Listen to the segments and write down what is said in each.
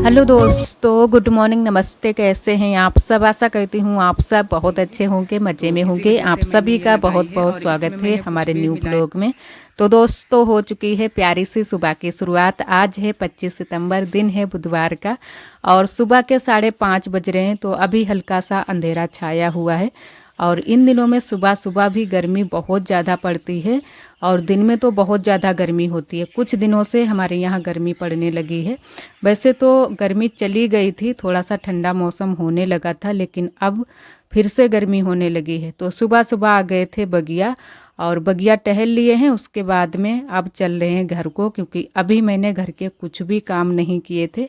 Hello दोस्तों, good morning, नमस्ते। कैसे हैं आप सब? आशा करती हूँ आप सब बहुत अच्छे होंगे, मज़े में होंगे। आप सभी का बहुत बहुत स्वागत है हमारे न्यू ब्लॉग में। तो दोस्तों, हो चुकी है प्यारी सी सुबह की शुरुआत। आज है 25 सितंबर, दिन है बुधवार का और सुबह के 5:30 बज रहे हैं। तो अभी हल्का सा अंधेरा छाया हुआ है और इन दिनों में सुबह सुबह भी गर्मी बहुत ज़्यादा पड़ती है और दिन में तो बहुत ज़्यादा गर्मी होती है। कुछ दिनों से हमारे यहाँ गर्मी पड़ने लगी है। वैसे तो गर्मी चली गई थी, थोड़ा सा ठंडा मौसम होने लगा था, लेकिन अब फिर से गर्मी होने लगी है। तो सुबह सुबह आ गए थे बगिया और बगिया टहल लिए हैं। उसके बाद में अब चल रहे हैं घर को, क्योंकि अभी मैंने घर के कुछ भी काम नहीं किए थे।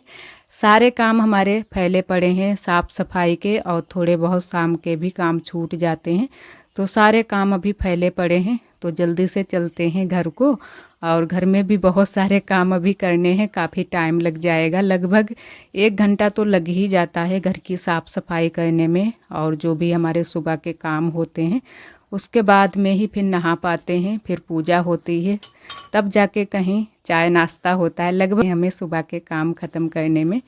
सारे काम हमारे फैले पड़े हैं, साफ़ सफाई के और थोड़े बहुत शाम के भी काम छूट जाते हैं। तो सारे काम अभी फैले पड़े हैं, तो जल्दी से चलते हैं घर को। और घर में भी बहुत सारे काम अभी करने हैं, काफ़ी टाइम लग जाएगा। लगभग 1 घंटा तो लग ही जाता है घर की साफ़ सफाई करने में और जो भी हमारे सुबह के काम होते हैं। उसके बाद में ही फिर नहा पाते हैं, फिर पूजा होती है, तब जाके कहीं चाय नाश्ता होता है। लगभग हमें सुबह के काम ख़त्म करने में।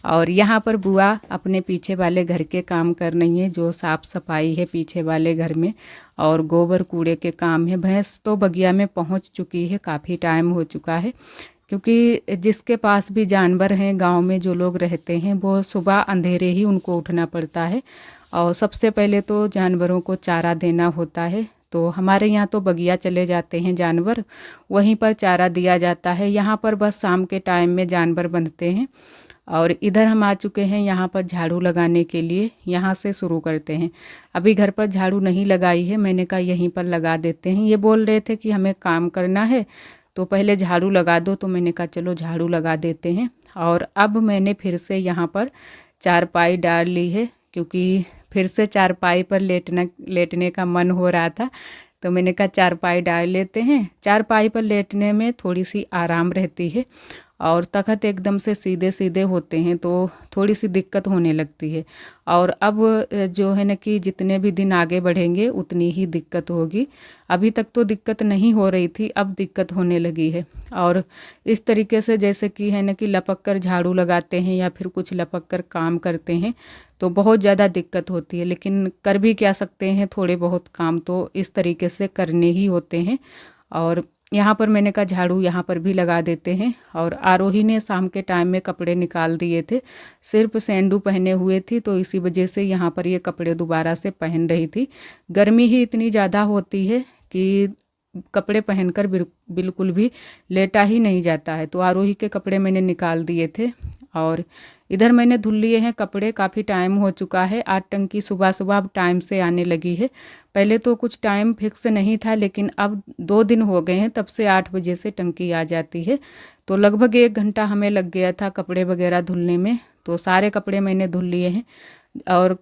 और यहाँ पर बुआ अपने पीछे वाले घर के काम कर रही हैं, जो साफ़ सफाई है पीछे वाले घर में और गोबर कूड़े के काम है। भैंस तो बगिया में पहुँच चुकी है, काफ़ी टाइम हो चुका है, क्योंकि जिसके पास भी जानवर हैं गांव में जो लोग रहते हैं, वो सुबह अंधेरे ही उनको उठना पड़ता है और सबसे पहले तो जानवरों को चारा देना होता है। तो हमारे यहाँ तो बगिया चले जाते हैं जानवर, वहीं पर चारा दिया जाता है। यहाँ पर बस शाम के टाइम में जानवर बंधते हैं। और इधर हम आ चुके हैं यहाँ पर झाड़ू लगाने के लिए। यहाँ से शुरू करते हैं। अभी घर पर झाड़ू नहीं लगाई है, मैंने कहा यहीं पर लगा देते हैं। ये बोल रहे थे कि हमें काम करना है तो पहले झाड़ू लगा दो, तो मैंने कहा चलो झाड़ू लगा देते हैं। और अब मैंने फिर से यहाँ पर चारपाई डाल ली है, क्योंकि फिर से चारपाई पर लेटने का मन हो रहा था। तो मैंने कहा चारपाई डाल लेते हैं। चारपाई पर लेटने में थोड़ी सी आराम रहती है और तख़्त एकदम से सीधे सीधे होते हैं तो थोड़ी सी दिक्कत होने लगती है। और अब जो है ना कि जितने भी दिन आगे बढ़ेंगे उतनी ही दिक्कत होगी। अभी तक तो दिक्कत नहीं हो रही थी, अब दिक्कत होने लगी है। और इस तरीके से जैसे कि है ना कि लपक कर झाड़ू लगाते हैं या फिर कुछ लपक कर काम करते हैं तो बहुत ज़्यादा दिक्कत होती है, लेकिन कर भी क्या सकते हैं, थोड़े बहुत काम तो इस तरीके से करने ही होते हैं। और यहाँ पर मैंने कहा झाड़ू यहाँ पर भी लगा देते हैं। और आरोही ने शाम के टाइम में कपड़े निकाल दिए थे, सिर्फ सेंडू पहने हुए थी, तो इसी वजह से यहाँ पर ये कपड़े दोबारा से पहन रही थी। गर्मी ही इतनी ज़्यादा होती है कि कपड़े पहनकर बिल्कुल भी लेटा ही नहीं जाता है। तो आरोही के कपड़े मैंने निकाल दिए थे और इधर मैंने धुल लिए हैं कपड़े। काफ़ी टाइम हो चुका है, 8 टंकी सुबह सुबह अब टाइम से आने लगी है। पहले तो कुछ टाइम फिक्स नहीं था, लेकिन अब 2 दिन हो गए हैं, तब से 8 बजे से टंकी आ जाती है। तो लगभग 1 घंटा हमें लग गया था कपड़े वगैरह धुलने में। तो सारे कपड़े मैंने धुल लिए हैं। और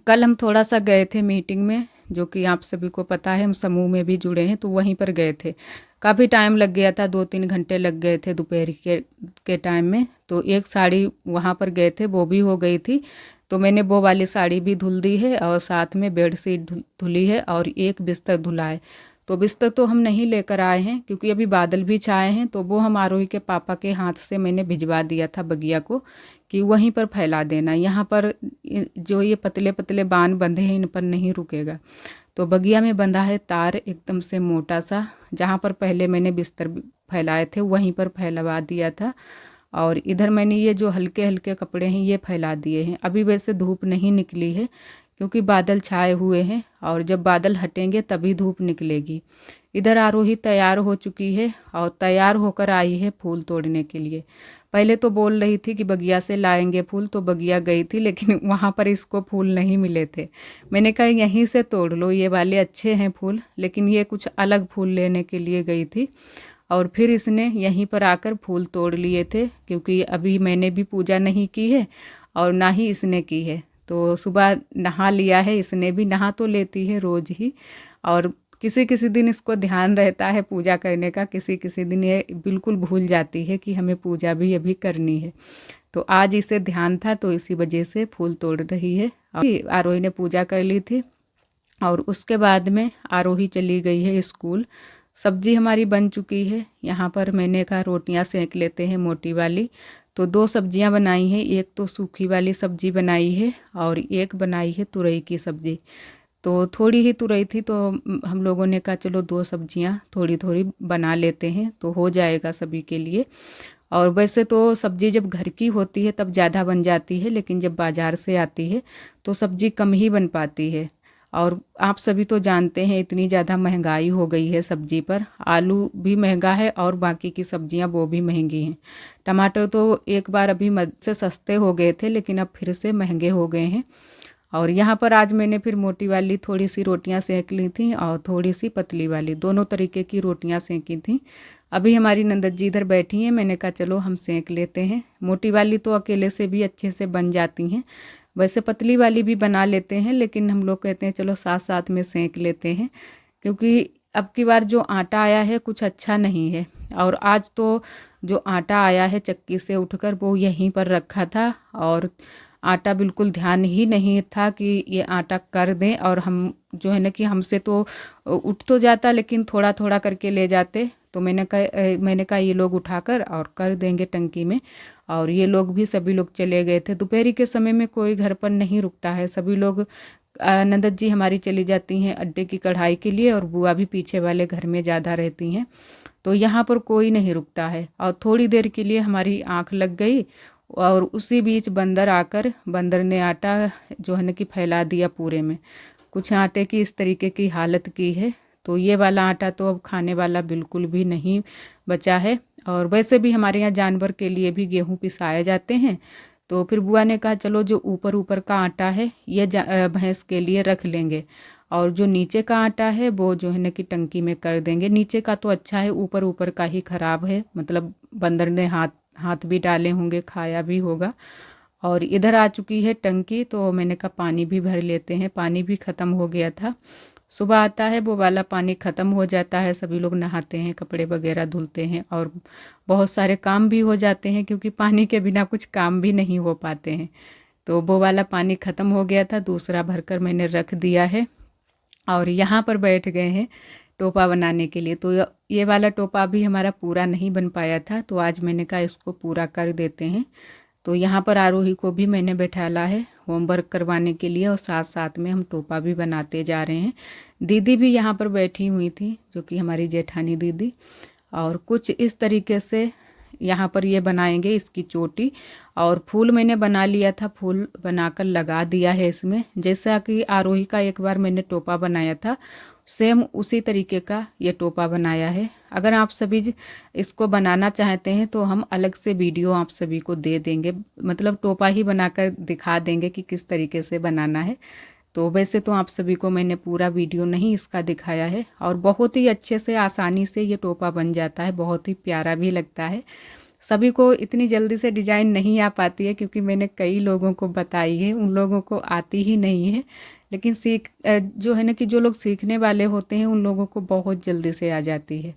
कल हम थोड़ा सा गए थे मीटिंग में, जो कि आप सभी को पता है, हम समूह में भी जुड़े हैं, तो वहीं पर गए थे। काफ़ी टाइम लग गया था, 2-3 घंटे लग गए थे दोपहर के टाइम में। तो एक साड़ी वहाँ पर गए थे, वो भी हो गई थी, तो मैंने वो वाली साड़ी भी धुल दी है और साथ में बेडशीट धुली है और एक बिस्तर धुला है। तो बिस्तर तो हम नहीं लेकर आए हैं, क्योंकि अभी बादल भी छाए हैं, तो वो हम आरोही के पापा के हाथ से मैंने भिजवा दिया था बगिया को कि वहीं पर फैला देना। यहाँ पर जो ये पतले पतले बांध बंधे हैं, इन पर नहीं रुकेगा। तो बगिया में बंधा है तार एकदम से मोटा सा, जहाँ पर पहले मैंने बिस्तर फैलाए थे वहीं पर फैलवा दिया था। और इधर मैंने ये जो हल्के हल्के कपड़े हैं ये फैला दिए हैं। अभी वैसे धूप नहीं निकली है, क्योंकि बादल छाए हुए हैं और जब बादल हटेंगे तभी धूप निकलेगी। इधर आरोही तैयार हो चुकी है और तैयार होकर आई है फूल तोड़ने के लिए। पहले तो बोल रही थी कि बगिया से लाएंगे फूल, तो बगिया गई थी, लेकिन वहाँ पर इसको फूल नहीं मिले थे। मैंने कहा यहीं से तोड़ लो, ये वाले अच्छे हैं फूल, लेकिन ये कुछ अलग फूल लेने के लिए गई थी। और फिर इसने यहीं पर आकर फूल तोड़ लिए थे, क्योंकि अभी मैंने भी पूजा नहीं की है और ना ही इसने की है। तो सुबह नहा लिया है इसने भी, नहा तो लेती है रोज़ ही, और किसी किसी दिन इसको ध्यान रहता है पूजा करने का, किसी किसी दिन ये बिल्कुल भूल जाती है कि हमें पूजा भी अभी करनी है। तो आज इसे ध्यान था, तो इसी वजह से फूल तोड़ रही है। आरोही ने पूजा कर ली थी और उसके बाद में आरोही चली गई है स्कूल। सब्जी हमारी बन चुकी है। यहाँ पर मैंने कहा रोटियाँ सेक लेते हैं मोटी वाली, तो 2 सब्जियां बनाई हैं, एक तो सूखी वाली सब्जी बनाई है और एक बनाई है तुरई की सब्जी। तो थोड़ी ही तुरई थी तो हम लोगों ने कहा चलो 2 सब्जियां थोड़ी थोड़ी बना लेते हैं तो हो जाएगा सभी के लिए। और वैसे तो सब्ज़ी जब घर की होती है तब ज़्यादा बन जाती है, लेकिन जब बाज़ार से आती है तो सब्ज़ी कम ही बन पाती है। और आप सभी तो जानते हैं इतनी ज़्यादा महंगाई हो गई है सब्ज़ी पर, आलू भी महंगा है और बाकी की सब्ज़ियां वो भी महंगी हैं। टमाटर तो एक बार अभी मध्य से सस्ते हो गए थे, लेकिन अब फिर से महंगे हो गए हैं। और यहाँ पर आज मैंने फिर मोटी वाली थोड़ी सी रोटियां सेंक ली थी और थोड़ी सी पतली वाली, दोनों तरीके की रोटियां सेंकी थी। अभी हमारी नंदत जी इधर बैठी हैं, मैंने कहा चलो हम सेंक लेते हैं। मोटी वाली तो अकेले से भी अच्छे से बन जाती हैं, वैसे पतली वाली भी बना लेते हैं, लेकिन हम लोग कहते हैं चलो साथ साथ में सेंक लेते हैं, क्योंकि अब की बार जो आटा आया है कुछ अच्छा नहीं है। और आज तो जो आटा आया है चक्की से उठकर वो यहीं पर रखा था और आटा बिल्कुल ध्यान ही नहीं था कि ये आटा कर दें। और हम जो है ना कि हमसे तो उठ तो जाता लेकिन थोड़ा थोड़ा करके ले जाते, तो मैंने कहा ये लोग उठाकर और कर देंगे टंकी में। और ये लोग भी सभी लोग चले गए थे। दोपहर के समय में कोई घर पर नहीं रुकता है, सभी लोग नंदत जी हमारी चली जाती हैं अड्डे की कढ़ाई के लिए और बुआ भी पीछे वाले घर में ज़्यादा रहती हैं, तो यहाँ पर कोई नहीं रुकता है। और थोड़ी देर के लिए हमारी आँख लग गई और उसी बीच बंदर ने आटा जो है ना कि फैला दिया पूरे में। कुछ आटे की इस तरीके की हालत की है, तो ये वाला आटा तो अब खाने वाला बिल्कुल भी नहीं बचा है। और वैसे भी हमारे यहाँ जानवर के लिए भी गेहूँ पिसाए जाते हैं, तो फिर बुआ ने कहा चलो जो ऊपर ऊपर का आटा है ये भैंस के लिए रख लेंगे और जो नीचे का आटा है वो जो है ना कि टंकी में कर देंगे। नीचे का तो अच्छा है, ऊपर ऊपर का ही खराब है, मतलब बंदर ने हाथ भी डाले होंगे, खाया भी होगा। और इधर आ चुकी है टंकी, तो मैंने कहा पानी भी भर लेते हैं, पानी भी ख़त्म हो गया था। सुबह आता है वो वाला पानी ख़त्म हो जाता है, सभी लोग नहाते हैं, कपड़े वगैरह धुलते हैं और बहुत सारे काम भी हो जाते हैं, क्योंकि पानी के बिना कुछ काम भी नहीं हो पाते हैं। तो वो वाला पानी ख़त्म हो गया था, दूसरा भरकर मैंने रख दिया है और यहाँ पर बैठ गए हैं टोपा बनाने के लिए। तो ये वाला टोपा भी हमारा पूरा नहीं बन पाया था, तो आज मैंने कहा इसको पूरा कर देते हैं। तो यहाँ पर आरोही को भी मैंने बैठाला है होमवर्क करवाने के लिए और साथ साथ में हम टोपा भी बनाते जा रहे हैं। दीदी भी यहाँ पर बैठी हुई थी, जो कि हमारी जेठानी दीदी, और कुछ इस तरीके से यहाँ पर ये बनाएंगे इसकी चोटी। और फूल मैंने बना लिया था, फूल बनाकर लगा दिया है इसमें, जैसा कि आरोही का एक बार मैंने टोपा बनाया था सेम उसी तरीके का ये टोपा बनाया है। अगर आप सभी इसको बनाना चाहते हैं तो हम अलग से वीडियो आप सभी को दे देंगे, मतलब टोपा ही बनाकर दिखा देंगे कि किस तरीके से बनाना है। तो वैसे तो आप सभी को मैंने पूरा वीडियो नहीं इसका दिखाया है और बहुत ही अच्छे से आसानी से ये टोपा बन जाता है, बहुत ही प्यारा भी लगता है। सभी को इतनी जल्दी से डिजाइन नहीं आ पाती है, क्योंकि मैंने कई लोगों को बताई है, उन लोगों को आती ही नहीं है, लेकिन जो है ना कि जो लोग सीखने वाले होते हैं उन लोगों को बहुत जल्दी से आ जाती है।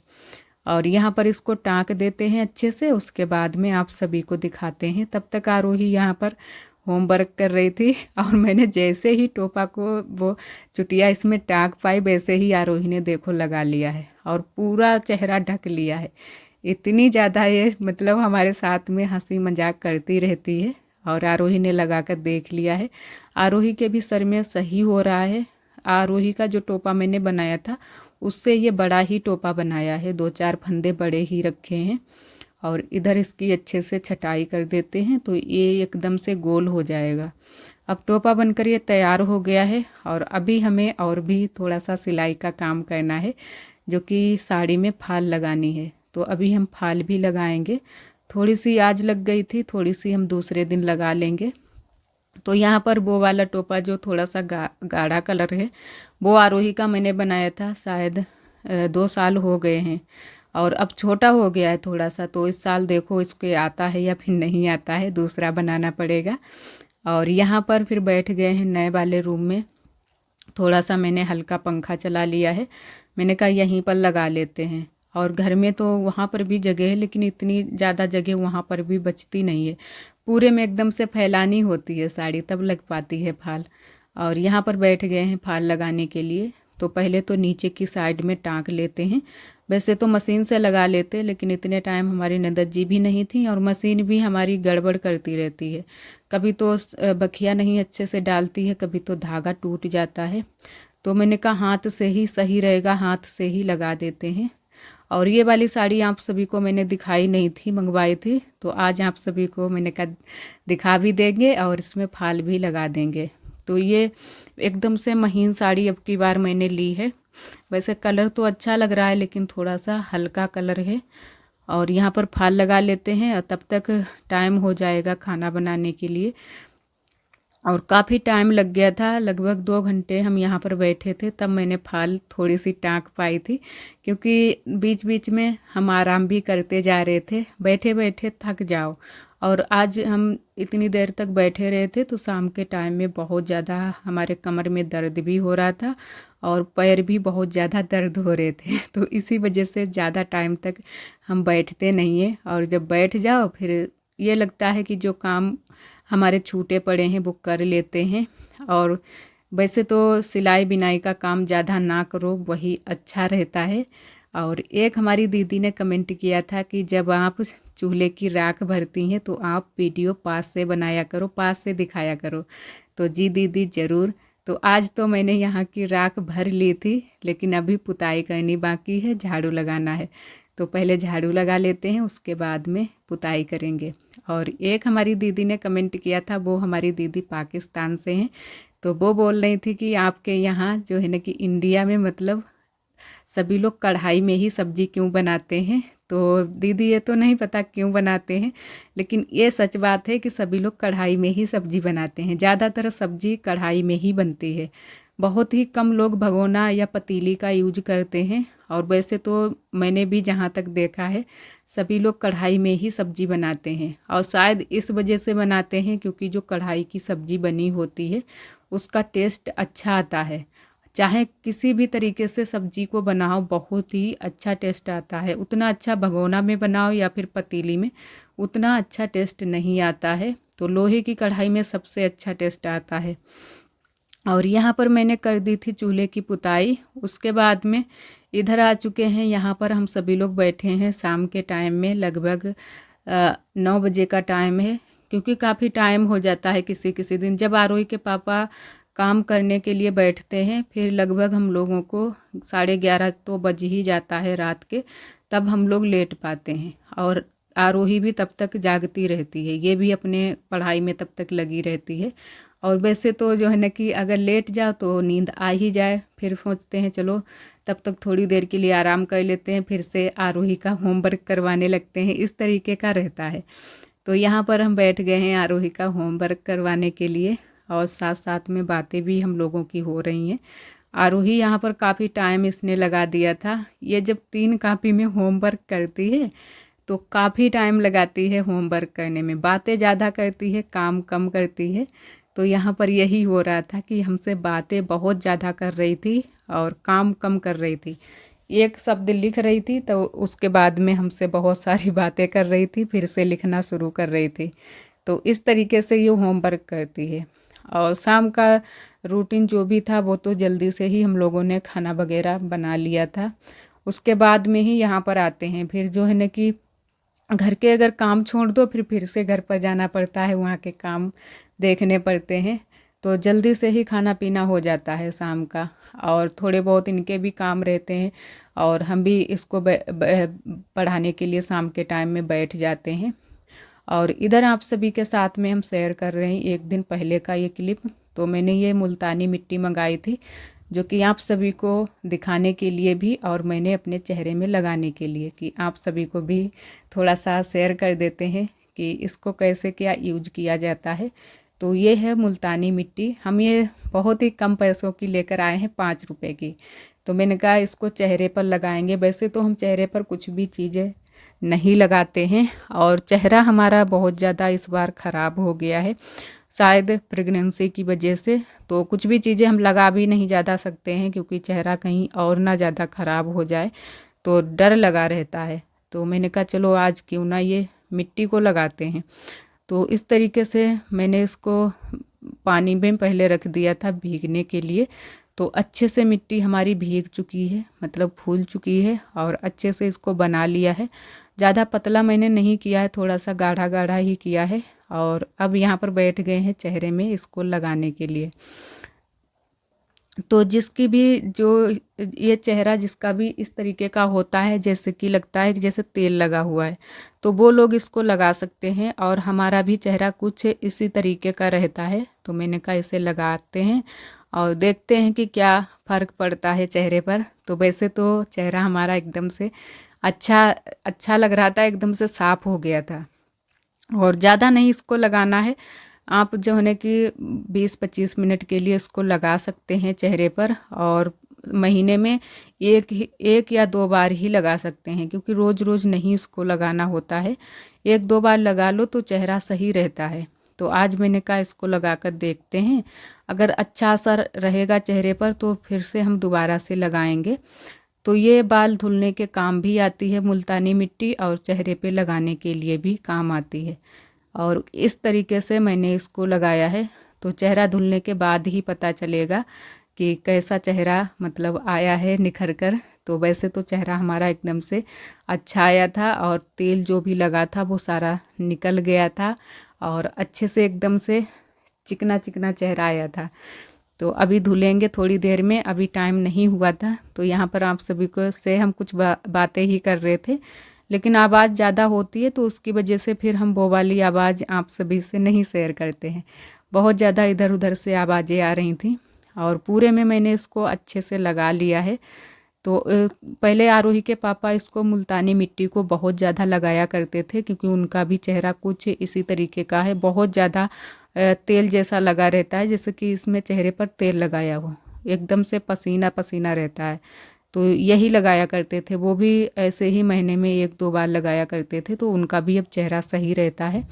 और यहाँ पर इसको टाँक देते हैं अच्छे से, उसके बाद में आप सभी को दिखाते हैं। तब तक आरोही यहाँ पर होमवर्क कर रही थी और मैंने जैसे ही टोपा को वो चुटिया इसमें टाँक पाई, वैसे ही आरोही ने देखो लगा लिया है और पूरा चेहरा ढक लिया है। इतनी ज़्यादा ये मतलब हमारे साथ में हंसी मजाक करती रहती है और आरोही ने लगा कर देख लिया है। आरोही के भी सर में सही हो रहा है। आरोही का जो टोपा मैंने बनाया था उससे ये बड़ा ही टोपा बनाया है, 2-4 फंदे बड़े ही रखे हैं। और इधर इसकी अच्छे से छटाई कर देते हैं तो ये एकदम से गोल हो जाएगा। अब टोपा बनकर ये तैयार हो गया है और अभी हमें और भी थोड़ा सा सिलाई का काम करना है, जो कि साड़ी में फाल लगानी है। तो अभी हम फाल भी लगाएंगे, थोड़ी सी आज लग गई थी, थोड़ी सी हम दूसरे दिन लगा लेंगे। तो यहाँ पर वो वाला टोपा जो थोड़ा सा गाढ़ा कलर है वो आरोही का मैंने बनाया था, शायद 2 साल हो गए हैं और अब छोटा हो गया है थोड़ा सा, तो इस साल देखो इसके आता है या फिर नहीं आता है, दूसरा बनाना पड़ेगा। और यहाँ पर फिर बैठ गए हैं नए वाले रूम में, थोड़ा सा मैंने हल्का पंखा चला लिया है, मैंने कहा यहीं पर लगा लेते हैं। और घर में तो वहाँ पर भी जगह है, लेकिन इतनी ज़्यादा जगह वहाँ पर भी बचती नहीं है, पूरे में एकदम से फैलानी होती है साड़ी, तब लग पाती है फाल। और यहाँ पर बैठ गए हैं फाल लगाने के लिए। तो पहले तो नीचे की साइड में टाँक लेते हैं। वैसे तो मशीन से लगा लेते, लेकिन इतने टाइम हमारी ननद जी भी नहीं थी और मशीन भी हमारी गड़बड़ करती रहती है। कभी तो बखिया नहीं अच्छे से डालती है, कभी तो धागा टूट जाता है। तो मैंने कहा हाथ से ही सही रहेगा, हाथ से ही लगा देते हैं। और ये वाली साड़ी आप सभी को मैंने दिखाई नहीं थी, मंगवाई थी, तो आज आप सभी को मैंने कहा दिखा भी देंगे और इसमें फाल भी लगा देंगे। तो ये एकदम से महीन साड़ी अब की बार मैंने ली है। वैसे कलर तो अच्छा लग रहा है, लेकिन थोड़ा सा हल्का कलर है। और यहाँ पर फाल लगा लेते हैं और तब तक टाइम हो जाएगा खाना बनाने के लिए। और काफ़ी टाइम लग गया था, लगभग 2 घंटे हम यहाँ पर बैठे थे, तब मैंने फाल थोड़ी सी टाँक पाई थी, क्योंकि बीच बीच में हम आराम भी करते जा रहे थे, बैठे बैठे थक जाओ। और आज हम इतनी देर तक बैठे रहे थे तो शाम के टाइम में बहुत ज़्यादा हमारे कमर में दर्द भी हो रहा था और पैर भी बहुत ज़्यादा दर्द हो रहे थे। तो इसी वजह से ज़्यादा टाइम तक हम बैठते नहीं हैं। और जब बैठ जाओ फिर ये लगता है कि जो काम हमारे छूटे पड़े हैं वो कर लेते हैं। और वैसे तो सिलाई बिनाई का काम ज़्यादा ना करो, वही अच्छा रहता है। और एक हमारी दीदी ने कमेंट किया था कि जब आप चूल्हे की राख भरती हैं तो आप वीडियो पास से बनाया करो, पास से दिखाया करो। तो जी दीदी ज़रूर। तो आज तो मैंने यहाँ की राख भर ली थी, लेकिन अभी पुताई करनी बाकी है, झाड़ू लगाना है। तो पहले झाड़ू लगा लेते हैं, उसके बाद में पुताई करेंगे। और एक हमारी दीदी ने कमेंट किया था, वो हमारी दीदी पाकिस्तान से हैं, तो वो बोल रही थी कि आपके यहाँ जो है ना कि इंडिया में मतलब सभी लोग कढ़ाई में ही सब्ज़ी क्यों बनाते हैं। तो दीदी ये तो नहीं पता क्यों बनाते हैं, लेकिन ये सच बात है कि सभी लोग कढ़ाई में ही सब्ज़ी बनाते हैं। ज़्यादातर सब्ज़ी कढ़ाई में ही बनती है, बहुत ही कम लोग भगोना या पतीली का यूज करते हैं। और वैसे तो मैंने भी जहाँ तक देखा है सभी लोग कढ़ाई में ही सब्ज़ी बनाते हैं। और शायद इस वजह से बनाते हैं क्योंकि जो कढ़ाई की सब्ज़ी बनी होती है उसका टेस्ट अच्छा आता है। चाहे किसी भी तरीके से सब्ज़ी को बनाओ, बहुत ही अच्छा टेस्ट आता है। उतना अच्छा भगोना में बनाओ या फिर पतीली में, उतना अच्छा टेस्ट नहीं आता है। तो लोहे की कढ़ाई में सबसे अच्छा टेस्ट आता है। और यहाँ पर मैंने कर दी थी चूल्हे की पुताई। उसके बाद में इधर आ चुके हैं, यहाँ पर हम सभी लोग बैठे हैं शाम के टाइम में, लगभग 9 बजे का टाइम है। क्योंकि काफ़ी टाइम हो जाता है किसी किसी दिन, जब आरोही के पापा काम करने के लिए बैठते हैं फिर लगभग हम लोगों को 11:30 तो बज ही जाता है रात के, तब हम लोग लेट पाते हैं। और आरोही भी तब तक जागती रहती है, ये भी अपने पढ़ाई में तब तक लगी रहती है। और वैसे तो जो है ना कि अगर लेट जाओ तो नींद आ ही जाए, फिर सोचते हैं चलो तब तक थोड़ी देर के लिए आराम कर लेते हैं, फिर से आरोही का होमवर्क करवाने लगते हैं, इस तरीके का रहता है। तो यहाँ पर हम बैठ गए हैं आरोही का होमवर्क करवाने के लिए, और साथ साथ में बातें भी हम लोगों की हो रही हैं। आरोही यहाँ पर काफ़ी टाइम इसने लगा दिया था। ये जब 3 कॉपी में होमवर्क करती है तो काफ़ी टाइम लगाती है होमवर्क करने में, बातें ज़्यादा करती है, काम कम करती है। तो यहाँ पर यही हो रहा था कि हमसे बातें बहुत ज़्यादा कर रही थी और काम कम कर रही थी। एक शब्द लिख रही थी तो उसके बाद में हमसे बहुत सारी बातें कर रही थी, फिर से लिखना शुरू कर रही थी। तो इस तरीके से ये होमवर्क करती है। और शाम का रूटीन जो भी था वो तो जल्दी से ही हम लोगों ने खाना वगैरह बना लिया था। उसके बाद में ही यहाँ पर आते हैं, फिर जो है ना कि घर के अगर काम छोड़ दो फिर से घर पर जाना पड़ता है, वहाँ के काम देखने पड़ते हैं। तो जल्दी से ही खाना पीना हो जाता है शाम का, और थोड़े बहुत इनके भी काम रहते हैं और हम भी इसको पढ़ाने के लिए शाम के टाइम में बैठ जाते हैं। और इधर आप सभी के साथ में हम शेयर कर रहे हैं एक दिन पहले का ये क्लिप। तो मैंने ये मुल्तानी मिट्टी मंगाई थी, जो कि आप सभी को दिखाने के लिए भी और मैंने अपने चेहरे में लगाने के लिए, कि आप सभी को भी थोड़ा सा शेयर कर देते हैं कि इसको कैसे क्या यूज किया जाता है। तो ये है मुल्तानी मिट्टी, हम ये बहुत ही कम पैसों की लेकर आए हैं, 5 रुपए की। तो मैंने कहा इसको चेहरे पर लगाएंगे। वैसे तो हम चेहरे पर कुछ भी चीज़ें नहीं लगाते हैं, और चेहरा हमारा बहुत ज़्यादा इस बार ख़राब हो गया है, शायद प्रेगनेंसी की वजह से। तो कुछ भी चीज़ें हम लगा भी नहीं ज़्यादा सकते हैं, क्योंकि चेहरा कहीं और ना ज़्यादा ख़राब हो जाए, तो डर लगा रहता है। तो मैंने कहा चलो आज क्यों ना ये मिट्टी को लगाते हैं। तो इस तरीके से मैंने इसको पानी में पहले रख दिया था भीगने के लिए। तो अच्छे से मिट्टी हमारी भीग चुकी है, मतलब फूल चुकी है और अच्छे से इसको बना लिया है। ज़्यादा पतला मैंने नहीं किया है, थोड़ा सा गाढ़ा गाढ़ा ही किया है। और अब यहाँ पर बैठ गए हैं चेहरे में इसको लगाने के लिए। तो जिसकी भी जो ये चेहरा जिसका भी इस तरीके का होता है, जैसे कि लगता है कि जैसे तेल लगा हुआ है, तो वो लोग इसको लगा सकते हैं। और हमारा भी चेहरा कुछ इसी तरीके का रहता है, तो मैंने कहा इसे लगाते हैं और देखते हैं कि क्या फ़र्क पड़ता है चेहरे पर। तो वैसे तो चेहरा हमारा एकदम से अच्छा लग रहा था, एकदम से साफ़ हो गया था। और ज़्यादा नहीं इसको लगाना है, आप जो है कि 20-25 मिनट के लिए इसको लगा सकते हैं चेहरे पर। और महीने में एक या 2 बार ही लगा सकते हैं, क्योंकि रोज़ रोज़ नहीं इसको लगाना होता है। 1-2 बार लगा लो तो चेहरा सही रहता है। तो आज मैंने कहा इसको लगा कर देखते हैं, अगर अच्छा असर रहेगा चेहरे पर तो फिर से हम दोबारा से लगाएंगे। तो ये बाल धुलने के काम भी आती है मुल्तानी मिट्टी, और चेहरे पे लगाने के लिए भी काम आती है। और इस तरीके से मैंने इसको लगाया है, तो चेहरा धुलने के बाद ही पता चलेगा कि कैसा चेहरा मतलब आया है निखर कर। तो वैसे तो चेहरा हमारा एकदम से अच्छा आया था, और तेल जो भी लगा था वो सारा निकल गया था, और अच्छे से एकदम से चिकना चिकना चेहरा आया था। तो अभी धुलेंगे थोड़ी देर में, अभी टाइम नहीं हुआ था। तो यहाँ पर आप सभी को से हम कुछ बातें ही कर रहे थे, लेकिन आवाज़ ज़्यादा होती है तो उसकी वजह से फिर हम वो वाली आवाज़ आप सभी से नहीं शेयर करते हैं। बहुत ज़्यादा इधर उधर से आवाज़ें आ रही थी। और पूरे में मैंने इसको अच्छे से लगा लिया है। तो पहले आरोही के पापा इसको मुल्तानी मिट्टी को बहुत ज़्यादा लगाया करते थे, क्योंकि उनका भी चेहरा कुछ इसी तरीके का है, बहुत ज़्यादा तेल जैसा लगा रहता है, जैसे कि इसमें चेहरे पर तेल लगाया हो, एकदम से पसीना पसीना रहता है। तो यही लगाया करते थे, वो भी ऐसे ही महीने में 1-2 बार लगाया करते थे, तो उनका भी अब चेहरा सही रहता है।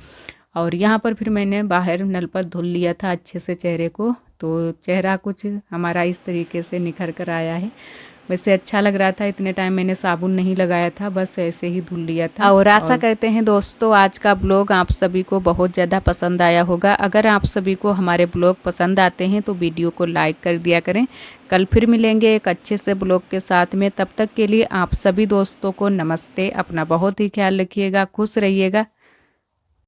और यहाँ पर फिर मैंने बाहर नल पर धुल लिया था अच्छे से चेहरे को, तो चेहरा कुछ हमारा इस तरीके से निखर कर आया है। वैसे अच्छा लग रहा था, इतने टाइम मैंने साबुन नहीं लगाया था, बस ऐसे ही धुल लिया था। और आशा करते हैं दोस्तों आज का ब्लॉग आप सभी को बहुत ज़्यादा पसंद आया होगा। अगर आप सभी को हमारे ब्लॉग पसंद आते हैं तो वीडियो को लाइक कर दिया करें। कल फिर मिलेंगे एक अच्छे से ब्लॉग के साथ में, तब तक के लिए आप सभी दोस्तों को नमस्ते। अपना बहुत ही ख्याल रखिएगा, खुश रहिएगा।